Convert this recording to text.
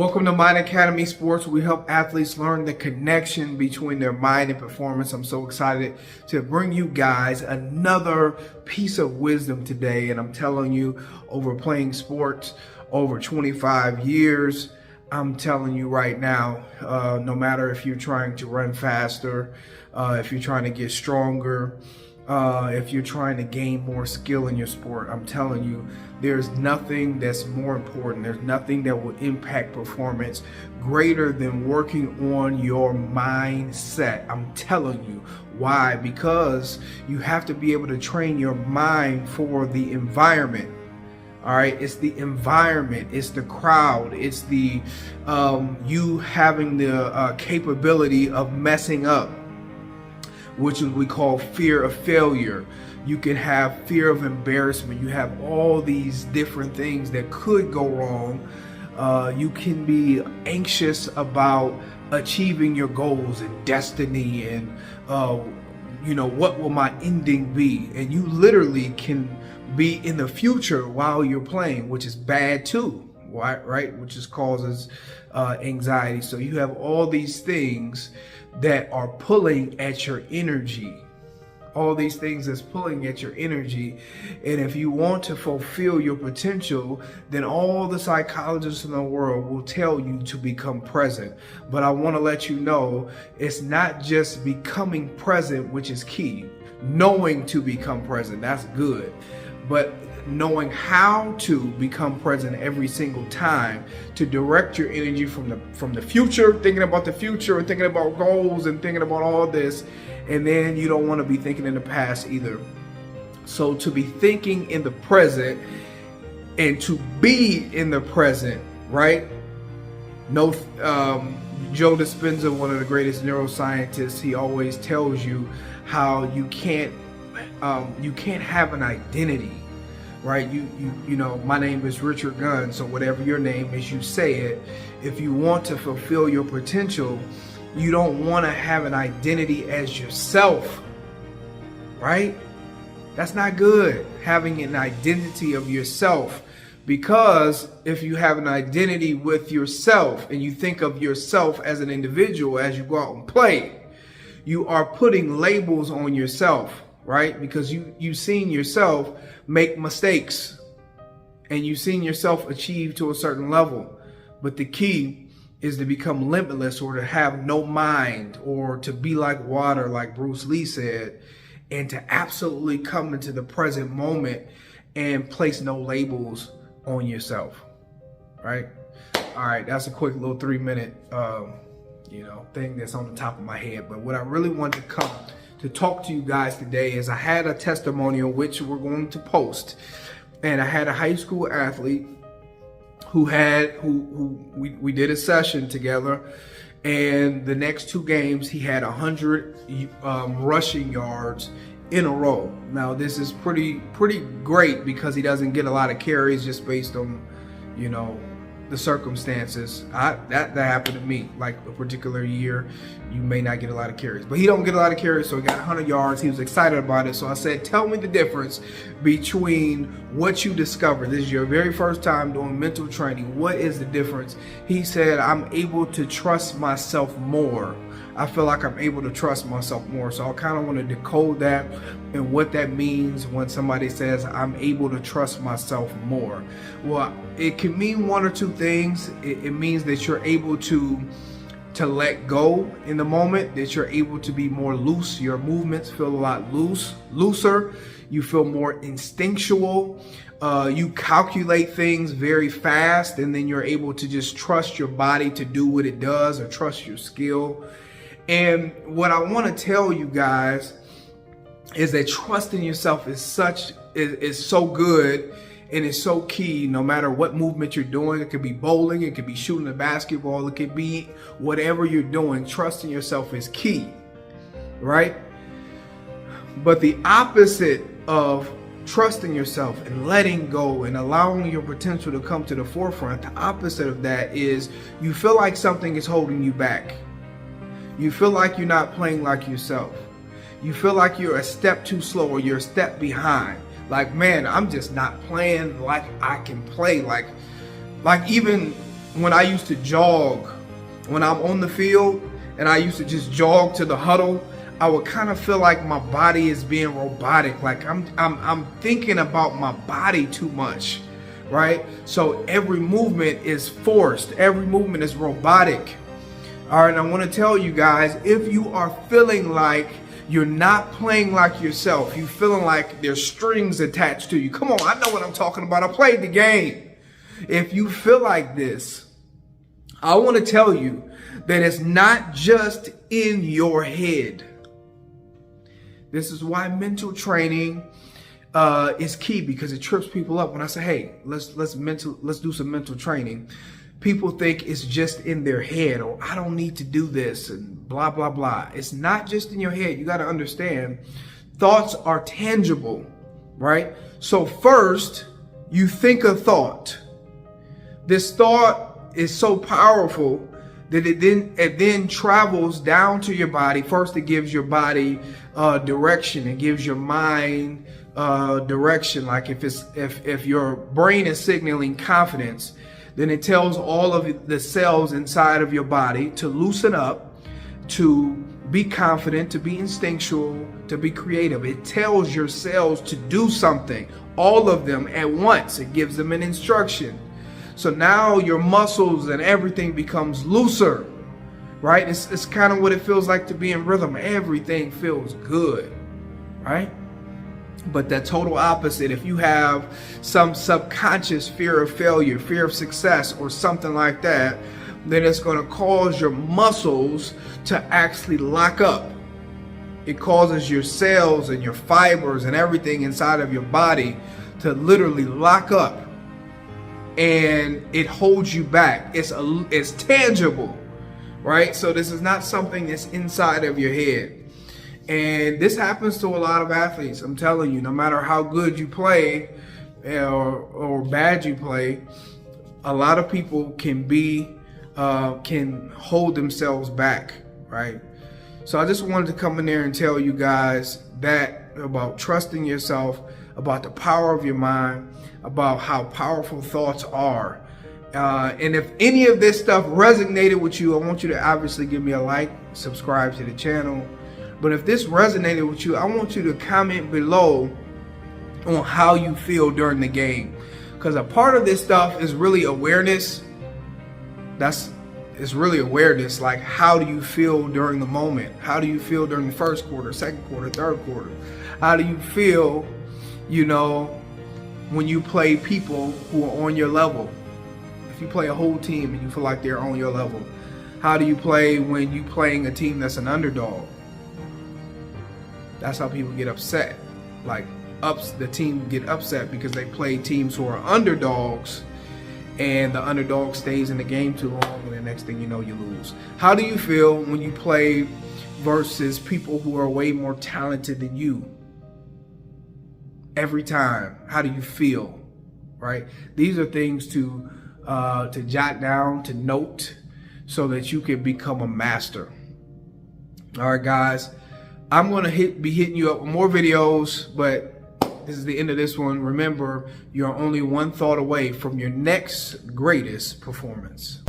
Welcome to Mind Academy Sports. We help athletes learn the connection between their mind and performance. I'm so excited to bring you guys another piece of wisdom today. And I'm telling you, over playing sports over 25 years, I'm telling you right now, no matter if you're trying to run faster, if you're trying to get stronger, if you're trying to gain more skill in your sport, I'm telling you, there's nothing that's more important. There's nothing that will impact performance greater than working on your mindset. I'm telling you. Why? Because you have to be able to train your mind for the environment. All right, it's the environment, it's the crowd, it's the you having the capability of messing up, which we call fear of failure. You can have fear of embarrassment. You have all these different things that could go wrong. You can be anxious about achieving your goals and destiny and, what will my ending be? And you literally can be in the future while you're playing, which is bad too, right? Which just causes anxiety. So you have all these things that are pulling at your energy. All these things that's pulling at your energy. And if you want to fulfill your potential, then all the psychologists in the world will tell you to become present. But I want to let you know, it's not just becoming present, which is key. Knowing to become present, that's good. But knowing how to become present every single time to direct your energy from the future, thinking about the future, thinking about goals and thinking about all this, and then you don't want to be thinking in the past either. So to be thinking in the present and to be in the present, right? No, Joe Dispenza, one of the greatest neuroscientists, he always tells you how you can't have an identity. Right, you know, my name is Richard Gunn, so whatever your name is, you say it. If you want to fulfill your potential, you don't want to have an identity as yourself, right? That's not good, having an identity of yourself, because if you have an identity with yourself and you think of yourself as an individual as you go out and play, you are putting labels on yourself. Right? Because you've seen yourself make mistakes and you've seen yourself achieve to a certain level. But the key is to become limitless, or to have no mind, or to be like water, like Bruce Lee said, and to absolutely come into the present moment and place no labels on yourself. Right? All right. That's a quick little 3-minute, thing that's on the top of my head. But what I really want to come to talk to you guys today is I had a testimonial which we're going to post, and I had a high school athlete who we did a session together, and the next 2 games he had 100 rushing yards in a row. Now this is pretty great because he doesn't get a lot of carries just based on the circumstances. That happened to me. Like a particular year, you may not get a lot of carries, but he don't get a lot of carries, so he got 100 yards. He was excited about it. So I said, tell me the difference between what you discovered. This is your very first time doing mental training. What is the difference? He said, I'm able to trust myself more. I feel like I'm able to trust myself more. So I kind of want to decode that and what that means when somebody says I'm able to trust myself more. Well, it can mean one or two things. It means that you're able to let go in the moment, that you're able to be more loose. Your movements feel a lot looser. You feel more instinctual. You calculate things very fast, and then you're able to just trust your body to do what it does, or trust your skill. And what I want to tell you guys is that trusting yourself is so good, and it's so key. No matter what movement you're doing, it could be bowling, it could be shooting a basketball, it could be whatever you're doing, trusting yourself is key, right? But the opposite of trusting yourself and letting go and allowing your potential to come to the forefront, the opposite of that is you feel like something is holding you back. You feel like you're not playing like yourself. You feel like you're a step too slow, or you're a step behind. Like, man, I'm just not playing like I can play. Like even when I used to jog, when I'm on the field and I used to just jog to the huddle, I would kind of feel like my body is being robotic. Like I'm thinking about my body too much, right? So every movement is forced. Every movement is robotic. All right, and I want to tell you guys, if you are feeling like you're not playing like yourself, you feeling like there's strings attached to you. Come on, I know what I'm talking about. I played the game. If you feel like this, I want to tell you that it's not just in your head. This is why mental training is key, because it trips people up. When I say, hey, let's do some mental training, people think it's just in their head, or I don't need to do this and blah, blah, blah. It's not just in your head. You got to understand, thoughts are tangible, right? So first, you think a thought. This thought is so powerful that it then travels down to your body. First, it gives your body direction. It gives your mind direction. Like if your brain is signaling confidence, then it tells all of the cells inside of your body to loosen up, to be confident, to be instinctual, to be creative. It tells your cells to do something, all of them at once. It gives them an instruction. So now your muscles and everything becomes looser, right? It's kind of what it feels like to be in rhythm. Everything feels good, right? But the total opposite, if you have some subconscious fear of failure, fear of success, or something like that, then it's going to cause your muscles to actually lock up. It causes your cells and your fibers and everything inside of your body to literally lock up. And it holds you back. It's tangible, right? So this is not something that's inside of your head. And this happens to a lot of athletes. I'm telling you, no matter how good you play or bad you play, a lot of people can hold themselves back, right? So I just wanted to come in there and tell you guys that about trusting yourself, about the power of your mind, about how powerful thoughts are. And if any of this stuff resonated with you, I want you to obviously give me a like, subscribe to the channel. But if this resonated with you, I want you to comment below on how you feel during the game. Because a part of this stuff is really awareness. It's really awareness. Like, how do you feel during the moment? How do you feel during the first quarter, second quarter, third quarter? How do you feel, when you play people who are on your level? If you play a whole team and you feel like they're on your level, how do you play when you playing a team that's an underdog? That's how people get upset. The team get upset because they play teams who are underdogs, and the underdog stays in the game too long, and the next thing you know, you lose. How do you feel when you play versus people who are way more talented than you? Every time, how do you feel, right? These are things to jot down, to note, so that you can become a master. All right, guys, I'm gonna be hitting you up with more videos, but this is the end of this one. Remember, you're only one thought away from your next greatest performance.